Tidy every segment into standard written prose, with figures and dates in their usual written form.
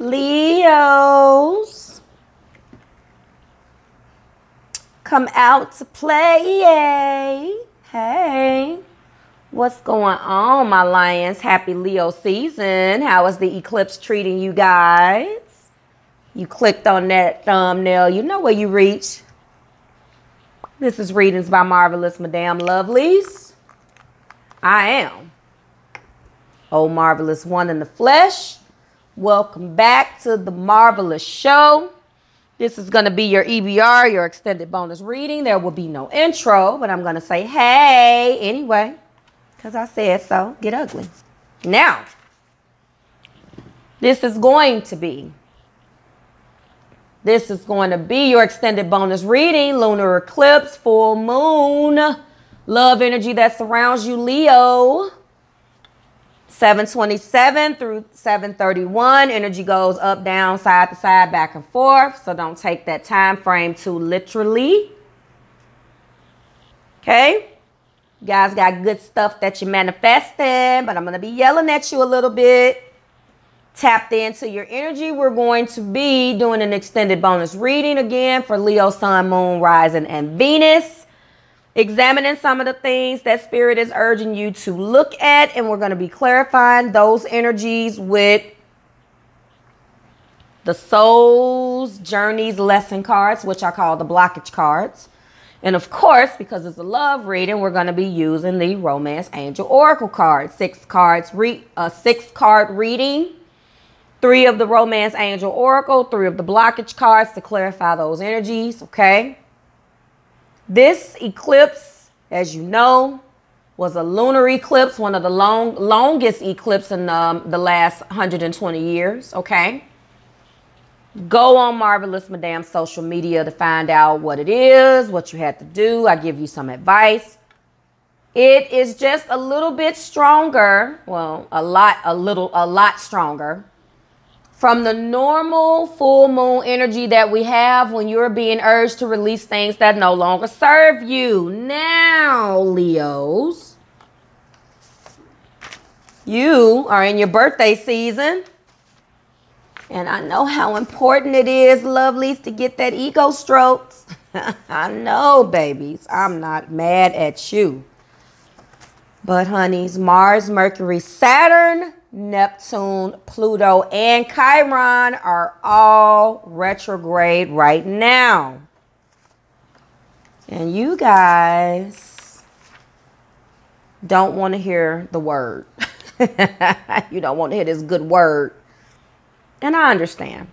Leos, come out to play. Hey, what's going on, my lions? Happy Leo season. How is the eclipse treating you guys? You clicked on that thumbnail. You know where you reach. This is Readings by Marvelous Madame Lovelies. I am Oh Marvelous One in the flesh. Welcome back to the Marvelous Show. This is going to be your EBR, your extended bonus reading. There will be no intro, but I'm going to say hey anyway, because I said so. Get ugly. Now, this is going to be your extended bonus reading, Lunar Eclipse, full moon, love energy that surrounds you, Leo. 727 through 731. Energy goes up, down, side to side, back and forth. So don't take that time frame too literally. Okay. You guys got good stuff that you're manifesting, but I'm going to be yelling at you a little bit. Tapped into your energy. We're going to be doing an extended bonus reading again for Leo, Sun, Moon, Rising, and Venus. Examining some of the things that Spirit is urging you to look at. And we're going to be clarifying those energies with the Soul's Journeys lesson cards, which I call the blockage cards. And of course, because it's a love reading, we're going to be using the Romance Angel Oracle cards. 6 card reading. 3 of the Romance Angel Oracle, 3 of the blockage cards to clarify those energies. Okay. This eclipse, as you know, was a lunar eclipse, one of the longest eclipses in the last 120 years, okay? Go on Marvelous Madame social media to find out what it is, what you had to do. I give you some advice. It is just a little bit stronger, well, a lot stronger from the normal full moon energy that we have when you're being urged to release things that no longer serve you. Now, Leos, you are in your birthday season. And I know how important it is, lovelies, to get that ego strokes. I know, babies. I'm not mad at you. But, honeys, Mars, Mercury, Saturn, Neptune, Pluto, and Chiron are all retrograde right now. And you guys don't want to hear the word. You don't want to hear this good word. And I understand.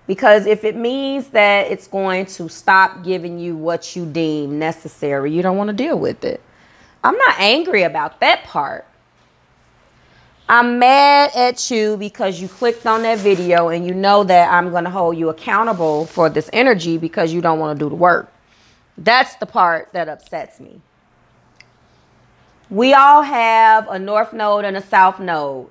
Because if it means that it's going to stop giving you what you deem necessary, you don't want to deal with it. I'm not angry about that part. I'm mad at you because you clicked on that video and you know that I'm going to hold you accountable for this energy because you don't want to do the work. That's the part that upsets me. We all have a north node and a south node.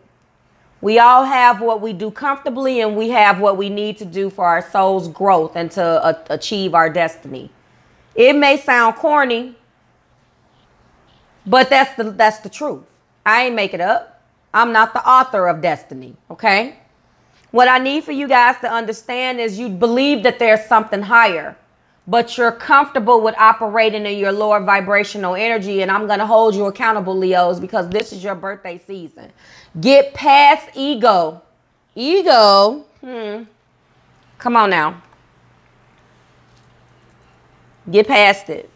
We all have what we do comfortably and we have what we need to do for our soul's growth and to achieve our destiny. It may sound corny, but that's the truth. I ain't make it up. I'm not the author of destiny, okay? What I need for you guys to understand is you believe that there's something higher, but you're comfortable with operating in your lower vibrational energy, and I'm going to hold you accountable, Leos, because this is your birthday season. Get past ego. Ego, come on now. Get past it.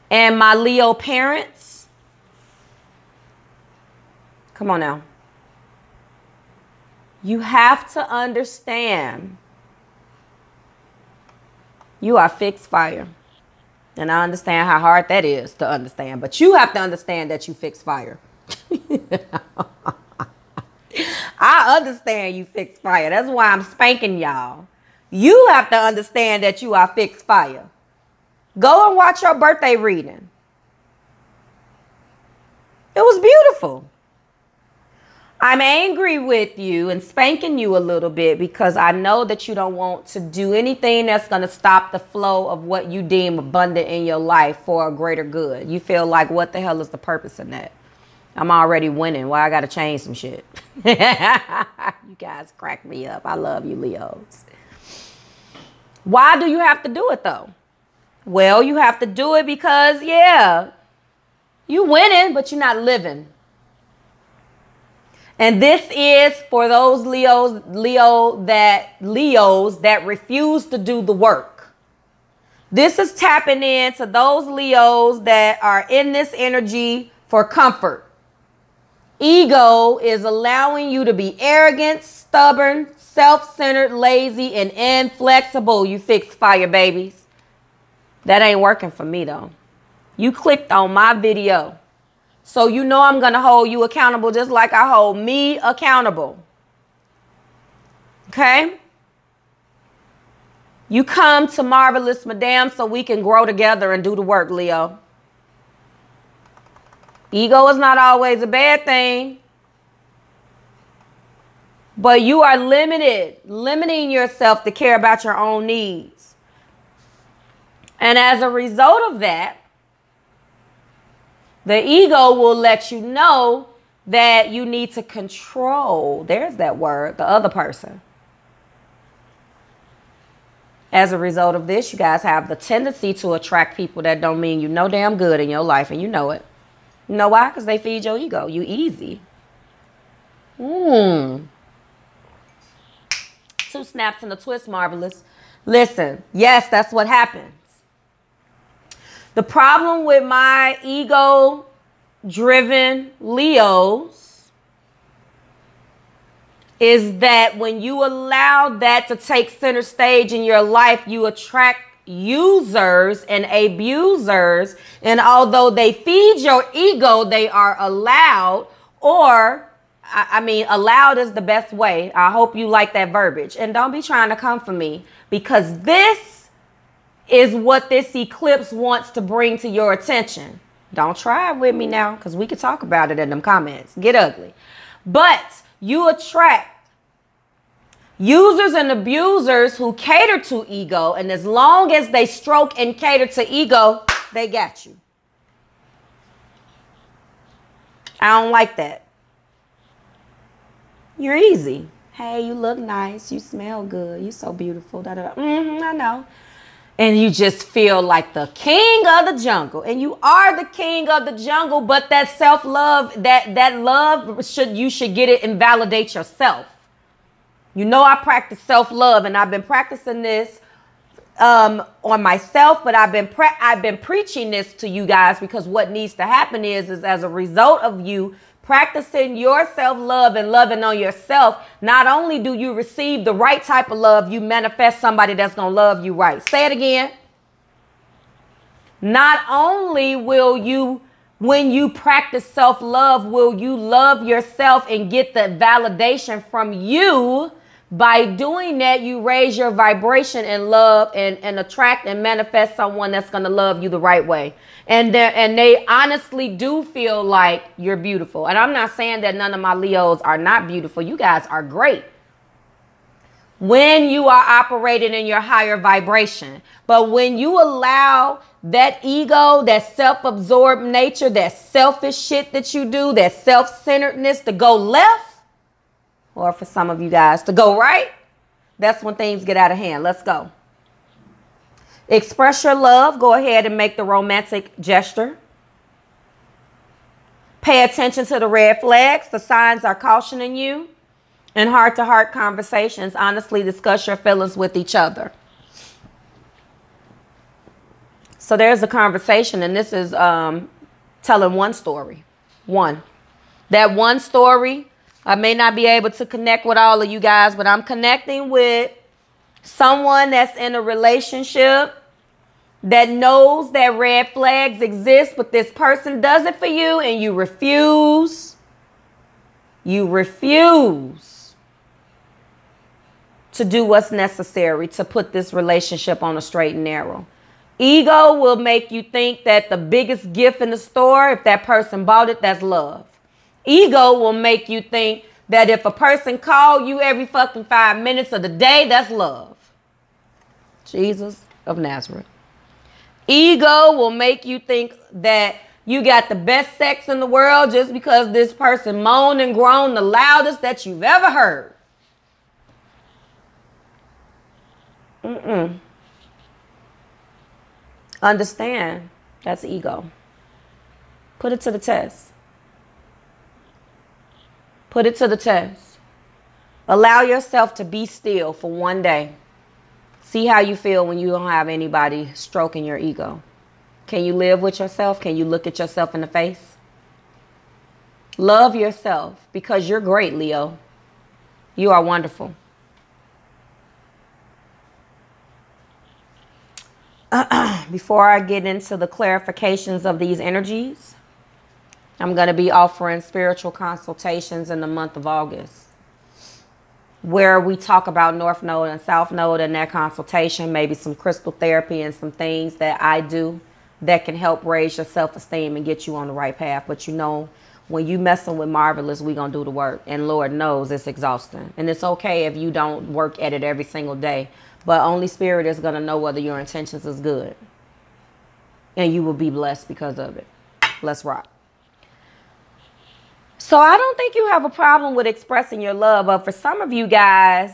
And my Leo parents, come on now. You have to understand you are fixed fire. And I understand how hard that is to understand. But you have to understand that you fixed fire. I understand you fixed fire. That's why I'm spanking y'all. You have to understand that you are fixed fire. Go and watch your birthday reading. It was beautiful. I'm angry with you and spanking you a little bit because I know that you don't want to do anything that's going to stop the flow of what you deem abundant in your life for a greater good. You feel like, what the hell is the purpose in that? I'm already winning. Why I got to change some shit? You guys crack me up. I love you, Leos. Why do you have to do it, though? Well, you have to do it because, yeah, you winning, but you're not living. And this is for those Leos that refuse to do the work. This is tapping into those Leos that are in this energy for comfort. Ego is allowing you to be arrogant, stubborn, self-centered, lazy, and inflexible. You fixed fire babies. That ain't working for me, though. You clicked on my video. So you know I'm going to hold you accountable just like I hold me accountable. Okay? You come to Marvelous Madame so we can grow together and do the work, Leo. Ego is not always a bad thing. But you are limiting yourself to care about your own needs. And as a result of that, the ego will let you know that you need to control, there's that word, the other person. As a result of this, you guys have the tendency to attract people that don't mean you no damn good in your life, and you know it. You know why? Because they feed your ego. You easy. Two snaps and a twist, Marvelous. Listen, yes, that's what happens. The problem with my ego-driven Leos is that when you allow that to take center stage in your life, you attract users and abusers. And although they feed your ego, they are allowed, or I mean, allowed is the best way. I hope you like that verbiage. And don't be trying to come for me, because this is what this eclipse wants to bring to your attention. Don't try it with me now, because we could talk about it in them comments. Get ugly. But you attract users and abusers who cater to ego. And as long as they stroke and cater to ego, they got you. I don't like that. You're easy. Hey, you look nice. You smell good. You so beautiful. Da, da, da. I know. And you just feel like the king of the jungle. And you are the king of the jungle, but that self-love, that love, you should get it and validate yourself. You know, I practice self-love, and I've been practicing this on myself, but I've been preaching this to you guys, because what needs to happen is as a result of you practicing your self-love and loving on yourself, not only do you receive the right type of love, you manifest somebody that's going to love you right. Say it again. Not only will you, when you practice self-love, will you love yourself and get the validation from you. By doing that, you raise your vibration and love and attract and manifest someone that's going to love you the right way. And they honestly do feel like you're beautiful. And I'm not saying that none of my Leos are not beautiful. You guys are great when you are operating in your higher vibration. But when you allow that ego, that self-absorbed nature, that selfish shit that you do, that self-centeredness to go left, or for some of you guys to go right, that's when things get out of hand. Let's go. Express your love. Go ahead and make the romantic gesture. Pay attention to the red flags. The signs are cautioning you. In heart-to-heart conversations, honestly discuss your feelings with each other. So there's a conversation, and this is telling one story. That one story, I may not be able to connect with all of you guys, but I'm connecting with someone that's in a relationship that knows that red flags exist, but this person does it for you, and you refuse. You refuse to do what's necessary to put this relationship on a straight and narrow. Ego will make you think that the biggest gift in the store, if that person bought it, that's love. Ego will make you think that if a person called you every fucking 5 minutes of the day, that's love. Jesus of Nazareth. Ego will make you think that You got the best sex in the world just because this person moaned and groaned the loudest that you've ever heard. Understand, that's ego. Put it to the test. Put it to the test. Allow yourself to be still for one day. See how you feel when you don't have anybody stroking your ego. Can you live with yourself? Can you look at yourself in the face? Love yourself because you're great, Leo. You are wonderful. Before I get into the clarifications of these energies, I'm going to be offering spiritual consultations in the month of August, where we talk about North Node and South Node in that consultation, maybe some crystal therapy and some things that I do that can help raise your self-esteem and get you on the right path. But you know, when you messing with Marvelous, we going to do the work. And Lord knows it's exhausting. And it's okay if you don't work at it every single day. But only Spirit is going to know whether your intentions is good. And you will be blessed because of it. Let's rock. So I don't think you have a problem with expressing your love. But for some of you guys,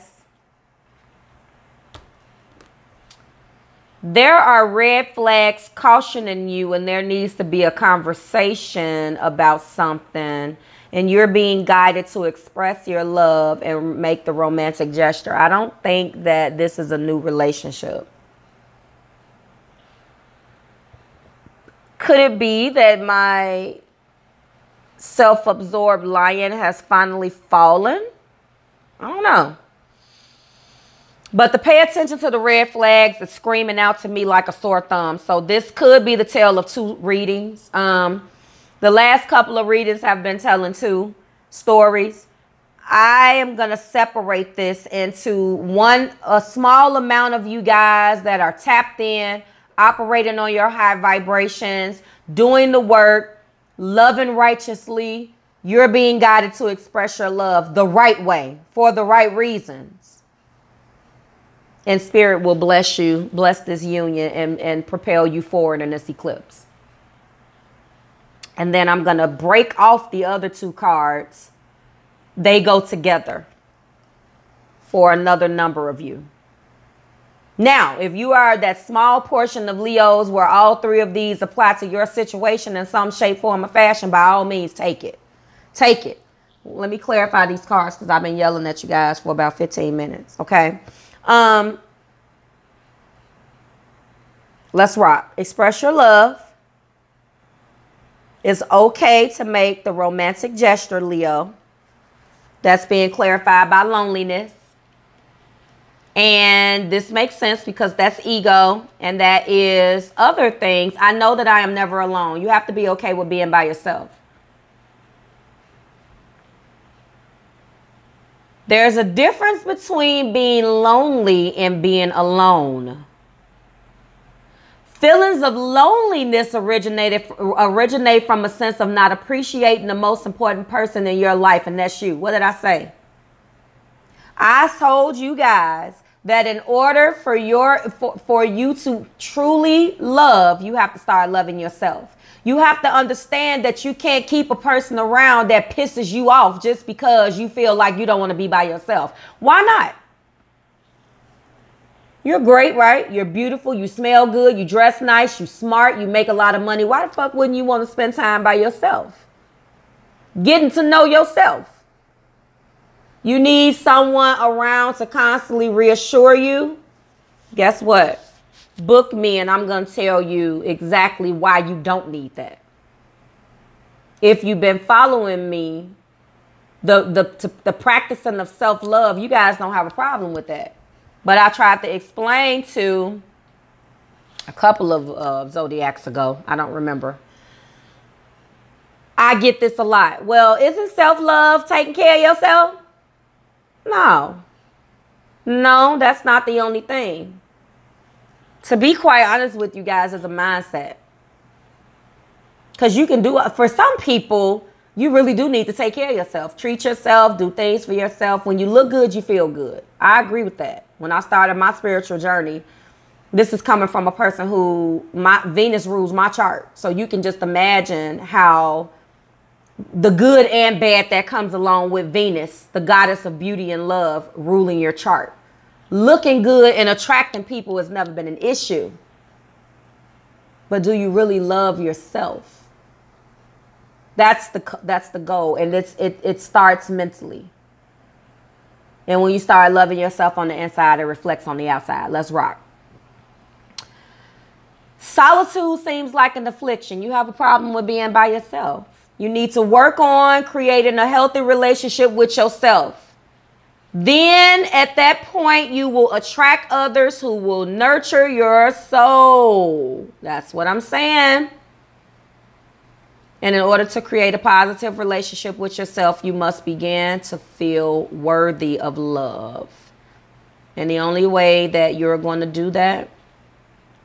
there are red flags cautioning you, and there needs to be a conversation about something. And you're being guided to express your love and make the romantic gesture. I don't think that this is a new relationship. Could it be that my self-absorbed lion has finally fallen? I don't know. But to pay attention to the red flags, it's screaming out to me like a sore thumb. So this could be the tale of two readings. The last couple of readings have been telling two stories. I am going to separate this into a small amount of you guys that are tapped in, operating on your high vibrations, doing the work, loving righteously. You're being guided to express your love the right way, for the right reasons. And Spirit will bless you, bless this union, and propel you forward in this eclipse. And then I'm going to break off the other two cards. They go together for another number of you. Now, if you are that small portion of Leos where all three of these apply to your situation in some shape, form, or fashion, by all means, take it. Take it. Let me clarify these cards because I've been yelling at you guys for about 15 minutes. Okay. Let's rock. Express your love. It's okay to make the romantic gesture, Leo. That's being clarified by loneliness. And this makes sense because that's ego and that is other things. I know that I am never alone. You have to be okay with being by yourself. There's a difference between being lonely and being alone. Feelings of loneliness originate from a sense of not appreciating the most important person in your life, and that's you. What did I say? I told you guys that in order for you to truly love, you have to start loving yourself. You have to understand that you can't keep a person around that pisses you off just because you feel like you don't want to be by yourself. Why not? You're great, right? You're beautiful. You smell good. You dress nice. You smart. You make a lot of money. Why the fuck wouldn't you want to spend time by yourself? Getting to know yourself. You need someone around to constantly reassure you. Guess what? Book me and I'm going to tell you exactly why you don't need that. If you've been following me, the practicing of self-love, you guys don't have a problem with that. But I tried to explain to a couple of zodiacs ago. I don't remember. I get this a lot. Well, isn't self-love taking care of yourself? No. No, that's not the only thing. To be quite honest with you guys, is a mindset. Because you can do it. For some people, you really do need to take care of yourself. Treat yourself. Do things for yourself. When you look good, you feel good. I agree with that. When I started my spiritual journey, This is coming from a person who my Venus rules my chart. So you can just imagine how the good and bad that comes along with Venus, the goddess of beauty and love, ruling your chart. Looking good and attracting people has never been an issue. But do you really love yourself? That's the goal. And it starts mentally. And when you start loving yourself on the inside, it reflects on the outside. Let's rock. Solitude seems like an affliction. You have a problem with being by yourself. You need to work on creating a healthy relationship with yourself. Then at that point, you will attract others who will nurture your soul. That's what I'm saying. And in order to create a positive relationship with yourself, you must begin to feel worthy of love. And the only way that you're going to do that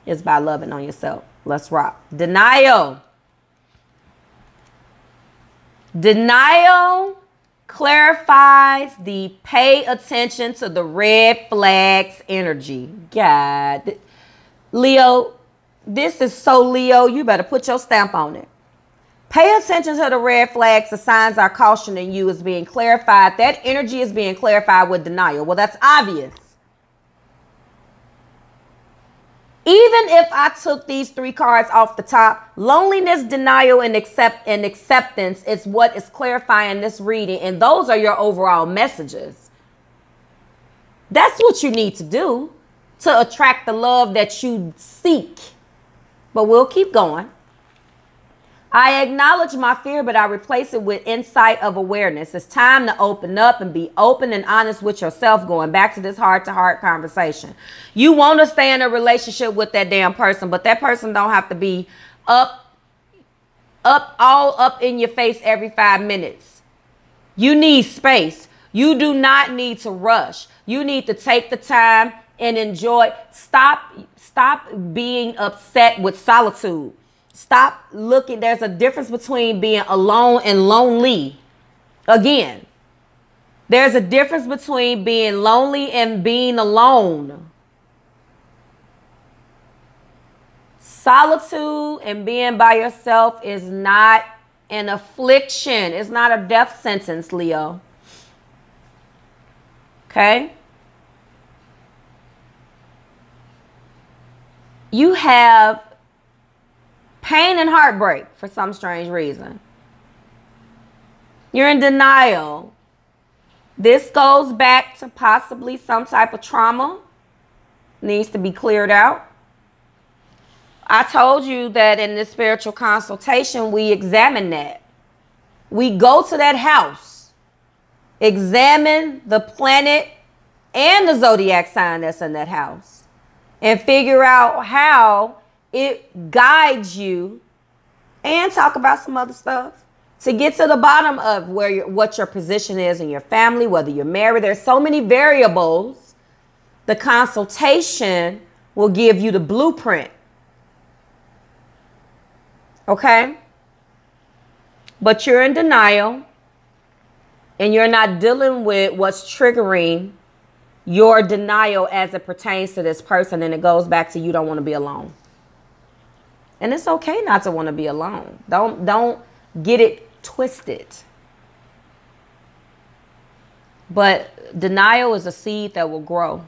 is by loving on yourself. Let's rock. Denial. Denial clarifies the pay attention to the red flags energy. God. Leo, this is so Leo. You better put your stamp on it. Pay attention to the red flags. The signs are cautioning you is being clarified. That energy is being clarified with denial. Well, that's obvious. Even if I took these 3 cards off the top, loneliness, denial, and acceptance is what is clarifying this reading. And those are your overall messages. That's what you need to do to attract the love that you seek. But we'll keep going. I acknowledge my fear, but I replace it with insight of awareness. It's time to open up and be open and honest with yourself, going back to this heart-to-heart conversation. You want to stay in a relationship with that damn person, but that person don't have to be all up in your face every 5 minutes. You need space. You do not need to rush. You need to take the time and enjoy. Stop being upset with solitude. Stop looking. There's a difference between being alone and lonely. Again, there's a difference between being lonely and being alone. Solitude and being by yourself is not an affliction. It's not a death sentence, Leo. Okay? You have pain and heartbreak for some strange reason. You're in denial. This goes back to possibly some type of trauma. Needs to be cleared out. I told you that in this spiritual consultation, we examine that. We go to that house, examine the planet and the zodiac sign that's in that house, and figure out how it guides you, and talk about some other stuff to get to the bottom of what your position is in your family, whether you're married. There's so many variables. The consultation will give you the blueprint. Okay? But you're in denial, and you're not dealing with what's triggering your denial as it pertains to this person, and it goes back to you don't want to be alone. And it's okay not to want to be alone. Don't get it twisted. But denial is a seed that will grow.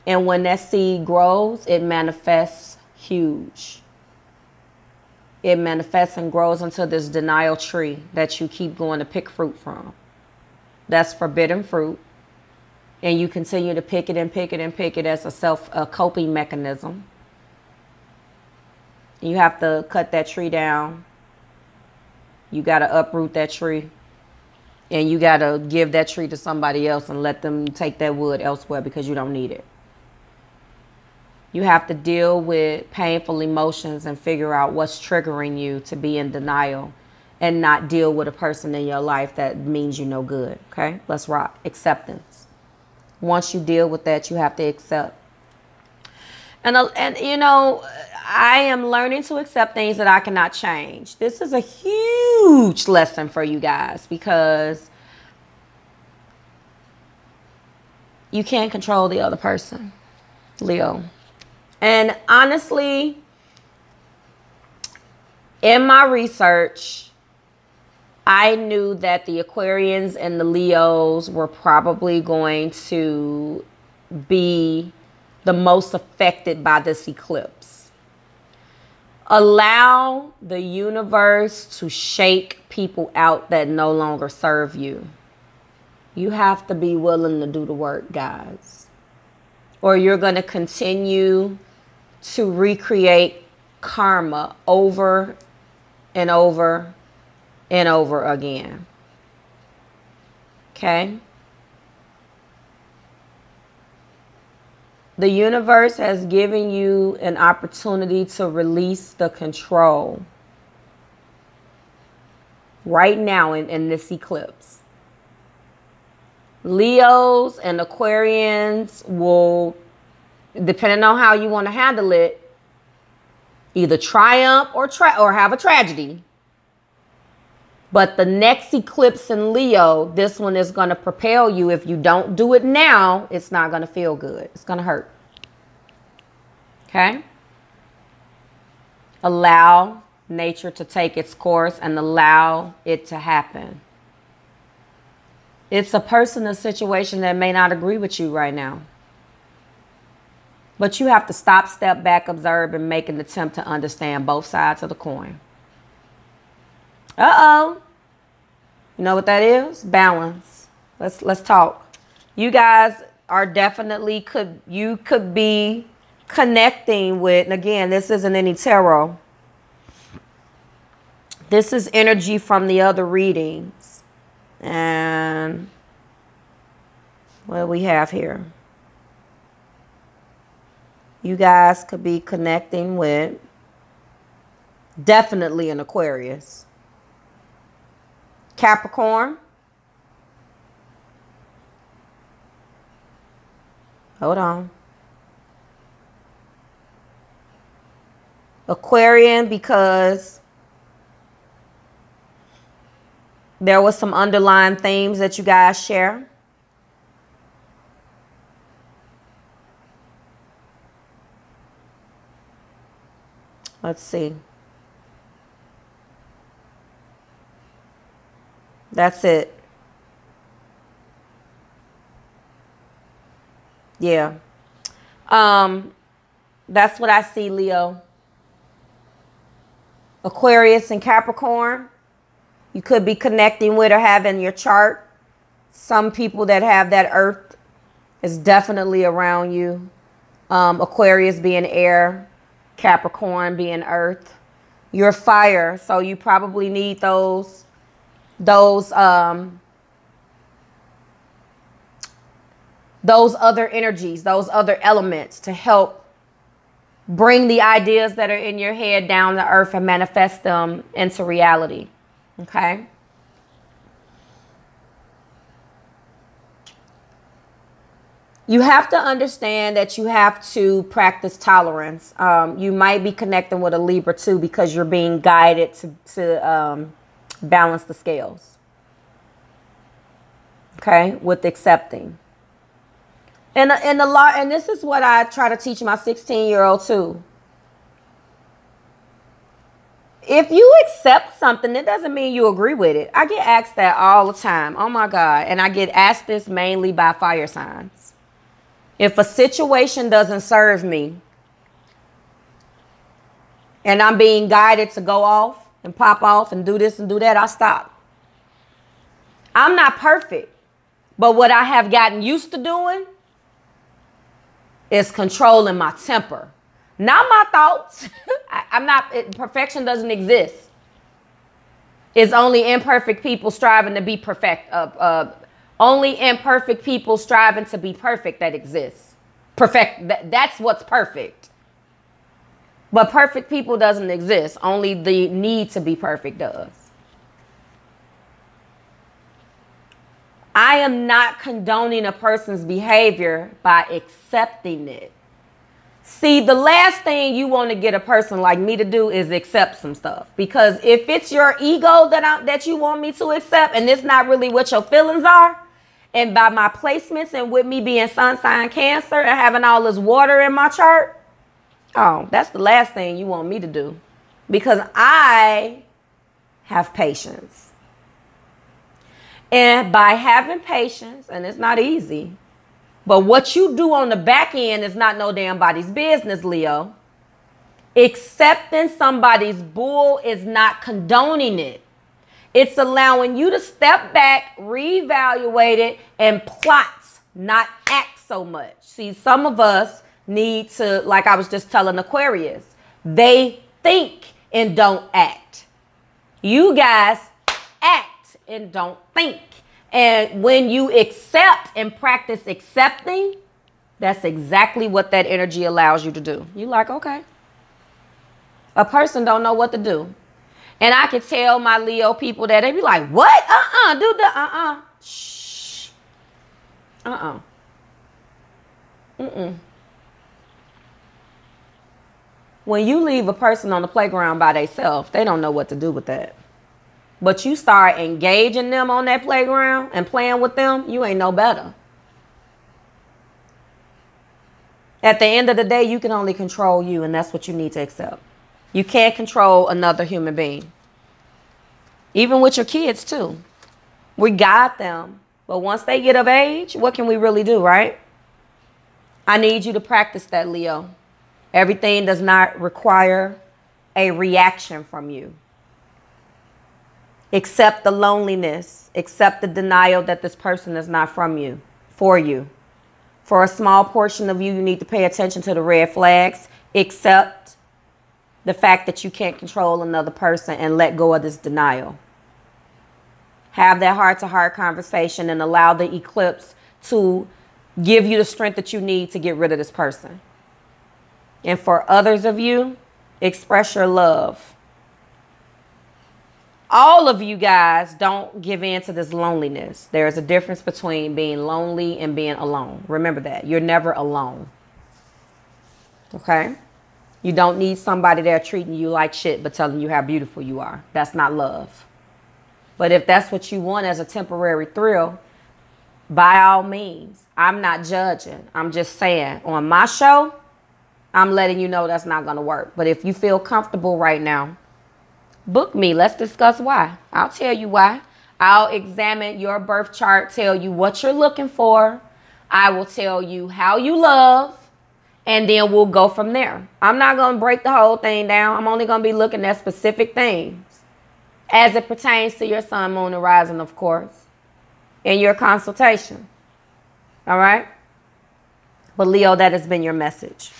And when that seed grows, it manifests huge. It manifests and grows into this denial tree that you keep going to pick fruit from. That's forbidden fruit. And you continue to pick it and pick it and pick it as a coping mechanism. You have to cut that tree down. You got to uproot that tree. And you got to give that tree to somebody else and let them take that wood elsewhere because you don't need it. You have to deal with painful emotions and figure out what's triggering you to be in denial and not deal with a person in your life that means you no good. Okay, let's rock. Acceptance. Once you deal with that, you have to accept. And you know, I am learning to accept things that I cannot change. This is a huge lesson for you guys because You can't control the other person, Leo. And honestly, in my research, I knew that the Aquarians and the Leos were probably going to be the most affected by this eclipse. Allow the universe to shake people out that no longer serve you. You have to be willing to do the work, guys. Or you're going to continue to recreate karma over and over and over again. Okay? The universe has given you an opportunity to release the control right now in this eclipse. Leos and Aquarians will, depending on how you want to handle it, either triumph or have a tragedy. But the next eclipse in Leo, this one is going to propel you. If you don't do it now, it's not going to feel good. It's going to hurt. Okay? Allow nature to take its course and allow it to happen. It's a person, a situation that may not agree with you right now. But you have to stop, step back, observe, and make an attempt to understand both sides of the coin. Uh-oh. You know what that is? Balance. Let's talk. You guys are definitely you could be connecting with, and again, this isn't any tarot. This is energy from the other readings. And what do we have here? You guys could be connecting with definitely an Aquarius. Capricorn. Hold on. Aquarian, because there was some underlying themes that you guys share. Let's see. That's it. Yeah. That's what I see, Leo. Aquarius and Capricorn. You could be connecting with or have in your chart. Some people that have that earth is definitely around you. Aquarius being air, Capricorn being earth. You're fire, so you probably need those other energies, those other elements to help bring the ideas that are in your head down to earth and manifest them into reality. Okay? You have to understand that you have to practice tolerance. You might be connecting with a Libra too because you're being guided to balance the scales. Okay? With accepting. And this is what I try to teach my 16-year-old too. If you accept something, it doesn't mean you agree with it. I get asked that all the time. Oh my God. And I get asked this mainly by fire signs. If a situation doesn't serve me and I'm being guided to go off and pop off and do this and do that, I stop. I'm not perfect. But what I have gotten used to doing is controlling my temper. Not my thoughts. Perfection doesn't exist. It's only imperfect people striving to be perfect. Only imperfect people striving to be perfect that exists. That's what's perfect. But perfect people doesn't exist. Only the need to be perfect does. I am not condoning a person's behavior by accepting it. See, the last thing you want to get a person like me to do is accept some stuff. Because if it's your ego that you want me to accept and it's not really what your feelings are, And by my placements and with me being sun sign Cancer and having all this water in my chart, oh, that's the last thing you want me to do. Because I have patience. And by having patience, and it's not easy, but what you do on the back end is not no damn body's business, Leo. Accepting somebody's bull is not condoning it. It's allowing you to step back, reevaluate it, and plot, not act so much. See, some of us need to, like I was just telling Aquarius, they think and don't act. You guys act and don't think. And when you accept and practice accepting, that's exactly what that energy allows you to do. You like, okay. A person don't know what to do. And I could tell my Leo people that they be like, what? Do the shh. When you leave a person on the playground by themselves, they don't know what to do with that. But you start engaging them on that playground and playing with them, you ain't no better. At the end of the day, you can only control you, and that's what you need to accept. You can't control another human being. Even with your kids, too. We guide them. But once they get of age, what can we really do, right? I need you to practice that, Leo. Everything does not require a reaction from you. Accept the loneliness. Accept the denial that this person is not from you, for you. For a small portion of you, you need to pay attention to the red flags. Accept the fact that you can't control another person and let go of this denial. Have that heart-to-heart conversation and allow the eclipse to give you the strength that you need to get rid of this person. And for others of you, express your love. All of you guys don't give in to this loneliness. There's a difference between being lonely and being alone. Remember that. You're never alone. Okay? You don't need somebody there treating you like shit but telling you how beautiful you are. That's not love. But if that's what you want as a temporary thrill, by all means, I'm not judging. I'm just saying on my show, I'm letting you know that's not going to work. But if you feel comfortable right now, book me. Let's discuss why. I'll tell you why. I'll examine your birth chart, tell you what you're looking for. I will tell you how you love. And then we'll go from there. I'm not going to break the whole thing down. I'm only going to be looking at specific things as it pertains to your sun, moon, and rising, of course, in your consultation. All right? But Leo, that has been your message.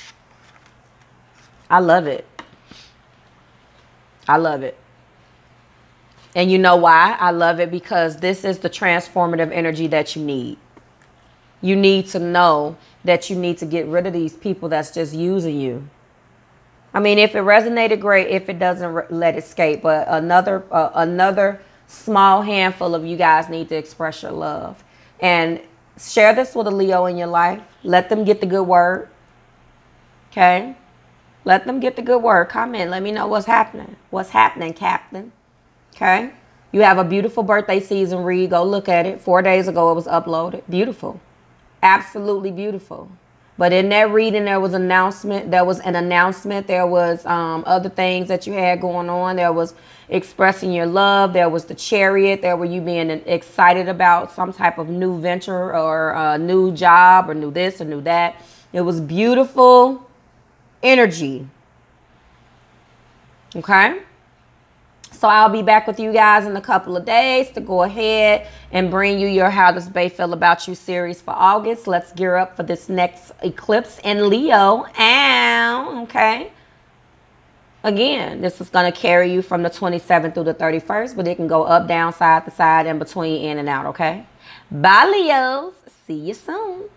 I love it. I love it. And you know why? I love it because this is the transformative energy that you need. You need to know that you need to get rid of these people that's just using you. I mean, if it resonated, great. If it doesn't, let it escape. But another small handful of you guys need to express your love. And share this with a Leo in your life. Let them get the good word. Okay? Let them get the good word. Comment. Let me know what's happening. What's happening, Captain? Okay? You have a beautiful birthday season read. Go look at it. 4 days ago it was uploaded. Beautiful. Absolutely beautiful. But in that reading, there was an announcement. There was other things that you had going on. There was expressing your love. There was the chariot. There were you being excited about some type of new venture or a new job or new this or new that. It was beautiful energy. Okay? So I'll be back with you guys in a couple of days to go ahead and bring you your How Does Bae Feel About You series for August. Let's gear up for this next eclipse in Leo. Okay. Again, this is going to carry you from the 27th through the 31st, but it can go up, down, side to side, in between, in and out, okay? Bye, Leos. See you soon.